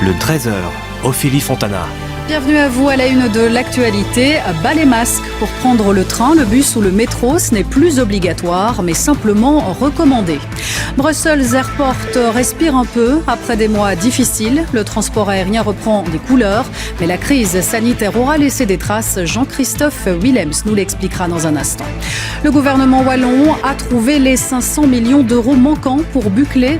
le Dreiser, Ophélie Fontana. Bienvenue à vous à la une de l'actualité. Bas les masques pour prendre le train, le bus ou le métro. Ce n'est plus obligatoire, mais simplement recommandé. Brussels Airport respire un peu après des mois difficiles. Le transport aérien reprend des couleurs, mais la crise sanitaire aura laissé des traces. Jean-Christophe Willems nous l'expliquera dans un instant. Le gouvernement wallon a trouvé les 500 millions d'euros manquants pour boucler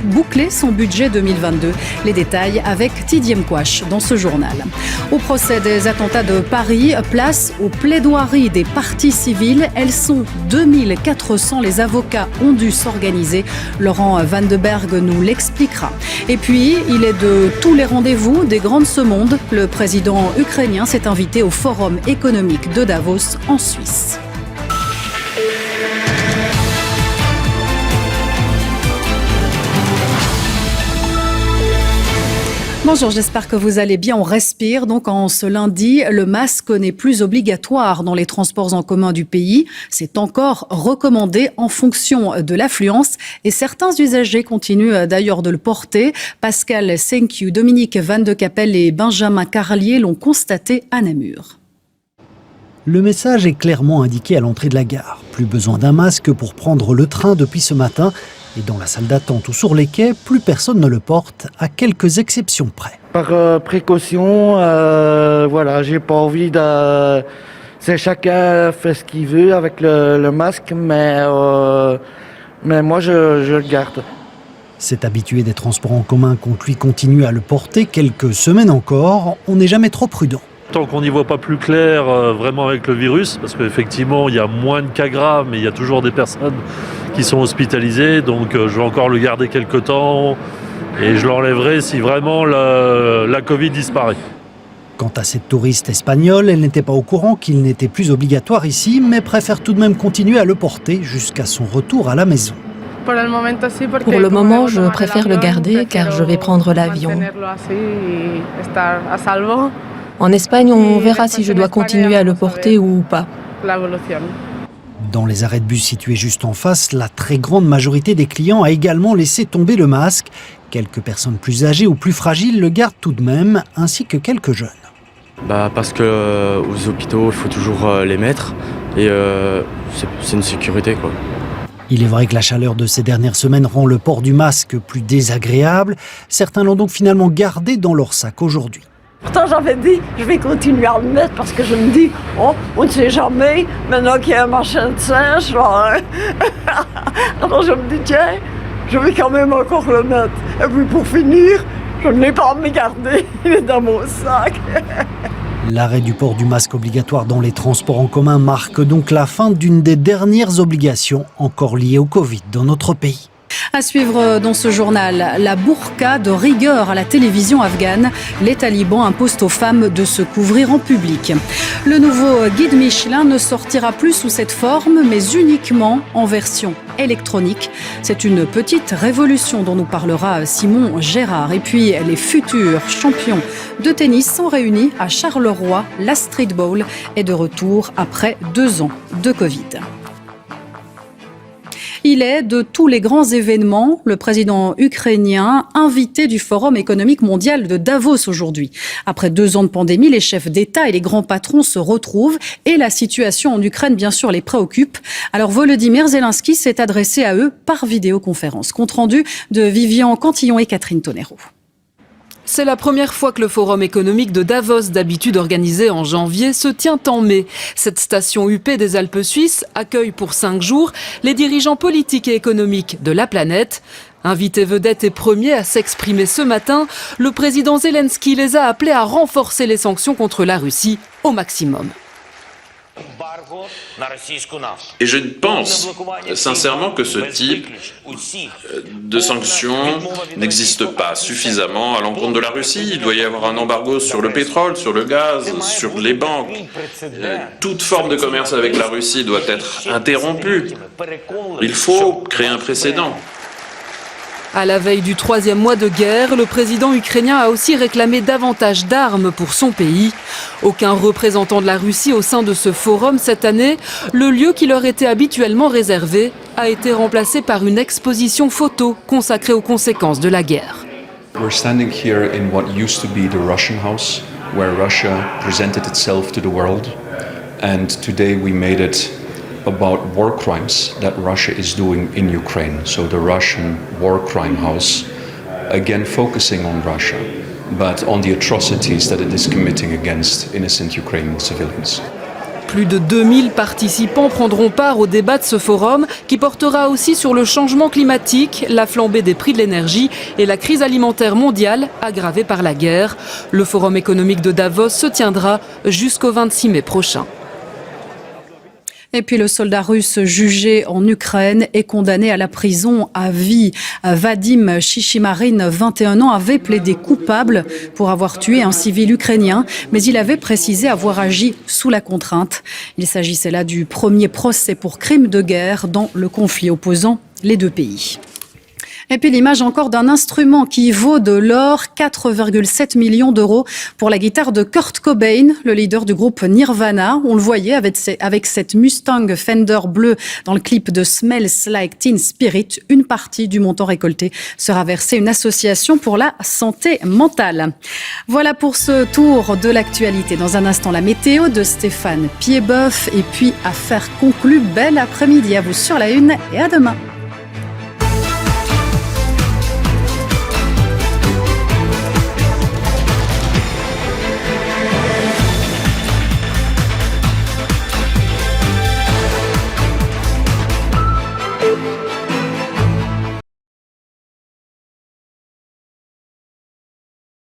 son budget 2022. Les détails avec Tidiem Kouache dans ce journal. Au procès des attentats de Paris, place aux plaidoiries des parties civiles. Elles sont 2400. Les avocats ont dû s'organiser. Laurent Vandenberg nous l'expliquera. Et puis, il est de tous les rendez-vous des grands de ce monde. Le président ukrainien s'est invité au Forum économique de Davos en Suisse. Bonjour, j'espère que vous allez bien. On respire donc en ce lundi. Le masque n'est plus obligatoire dans les transports en commun du pays. C'est encore recommandé en fonction de l'affluence et certains usagers continuent d'ailleurs de le porter. Pascal Senkiu, Dominique Van de Capelle et Benjamin Carlier l'ont constaté à Namur. Le message est clairement indiqué à l'entrée de la gare. Plus besoin d'un masque pour prendre le train depuis ce matin. Et dans la salle d'attente ou sur les quais, plus personne ne le porte, à quelques exceptions près. Par précaution, voilà, j'ai pas envie de... C'est chacun fait ce qu'il veut avec le masque, mais moi je le garde. Cet habitué des transports en commun compte lui continuer à le porter quelques semaines encore. On n'est jamais trop prudent. Tant qu'on n'y voit pas plus clair vraiment avec le virus, parce qu'effectivement il y a moins de cas graves, mais il y a toujours des personnes qui sont hospitalisées, donc je vais encore le garder quelques temps et je l'enlèverai si vraiment la Covid disparaît. Quant à cette touriste espagnole, elle n'était pas au courant qu'il n'était plus obligatoire ici, mais préfère tout de même continuer à le porter jusqu'à son retour à la maison. Pour le moment, je préfère le garder car je vais prendre l'avion. En Espagne, on verra si je dois continuer à le porter ou pas. Dans les arrêts de bus situés juste en face, la très grande majorité des clients a également laissé tomber le masque. Quelques personnes plus âgées ou plus fragiles le gardent tout de même, ainsi que quelques jeunes. Parce que aux hôpitaux, il faut toujours les mettre et c'est une sécurité, quoi. Il est vrai que la chaleur de ces dernières semaines rend le port du masque plus désagréable. Certains l'ont donc finalement gardé dans leur sac aujourd'hui. Pourtant, j'avais dit, je vais continuer à le mettre parce que je me dis, on ne sait jamais, maintenant qu'il y a un machin de singe, alors je me dis, tiens, je vais quand même encore le mettre. Et puis pour finir, je ne l'ai pas à me garder, il est dans mon sac. L'arrêt du port du masque obligatoire dans les transports en commun marque donc la fin d'une des dernières obligations encore liées au Covid dans notre pays. À suivre dans ce journal, la burqa de rigueur à la télévision afghane. Les talibans imposent aux femmes de se couvrir en public. Le nouveau guide Michelin ne sortira plus sous cette forme, mais uniquement en version électronique. C'est une petite révolution dont nous parlera Simon Gérard. Et puis, les futurs champions de tennis sont réunis à Charleroi. La Street Bowl est de retour après 2 ans de Covid. Il est de tous les grands événements, le président ukrainien, invité du Forum économique mondial de Davos aujourd'hui. Après 2 ans de pandémie, les chefs d'État et les grands patrons se retrouvent et la situation en Ukraine, bien sûr, les préoccupe. Alors Volodymyr Zelensky s'est adressé à eux par vidéoconférence. Compte rendu de Vivian Cantillon et Catherine Tonero. C'est la première fois que le Forum économique de Davos, d'habitude organisé en janvier, se tient en mai. Cette station huppée des Alpes suisses accueille pour 5 jours les dirigeants politiques et économiques de la planète. Invité vedette et premier à s'exprimer ce matin, le président Zelensky les a appelés à renforcer les sanctions contre la Russie au maximum. Et je pense sincèrement que ce type de sanctions n'existe pas suffisamment à l'encontre de la Russie. Il doit y avoir un embargo sur le pétrole, sur le gaz, sur les banques. Toute forme de commerce avec la Russie doit être interrompue. Il faut créer un précédent. À la veille du 3e mois de guerre, le président ukrainien a aussi réclamé davantage d'armes pour son pays. Aucun représentant de la Russie au sein de ce forum cette année. Le lieu qui leur était habituellement réservé a été remplacé par une exposition photo consacrée aux conséquences de la guerre. We're standing here in what used to be the Russian house, where Russia presented itself to the world. And today we made it about war crimes that Russia is doing in Ukraine. So the Russian war crime house, again focusing on Russia, but on the atrocities that it is committing against innocent Ukrainian civilians. Plus de 2000 participants prendront part au débat de ce forum qui portera aussi sur le changement climatique, la flambée des prix de l'énergie et la crise alimentaire mondiale aggravée par la guerre. Le forum économique de Davos se tiendra jusqu'au 26 mai prochain. Et puis le soldat russe jugé en Ukraine est condamné à la prison à vie. Vadim Chichimarin, 21 ans, avait plaidé coupable pour avoir tué un civil ukrainien, mais il avait précisé avoir agi sous la contrainte. Il s'agissait là du premier procès pour crime de guerre dans le conflit opposant les deux pays. Et puis l'image encore d'un instrument qui vaut de l'or, 4,7 millions d'euros pour la guitare de Kurt Cobain, le leader du groupe Nirvana. On le voyait avec cette Mustang Fender bleue dans le clip de Smells Like Teen Spirit. Une partie du montant récolté sera versée à une association pour la santé mentale. Voilà pour ce tour de l'actualité. Dans un instant, la météo de Stéphane Piedboeuf et puis affaire conclue. Bel après-midi à vous sur la Une et à demain.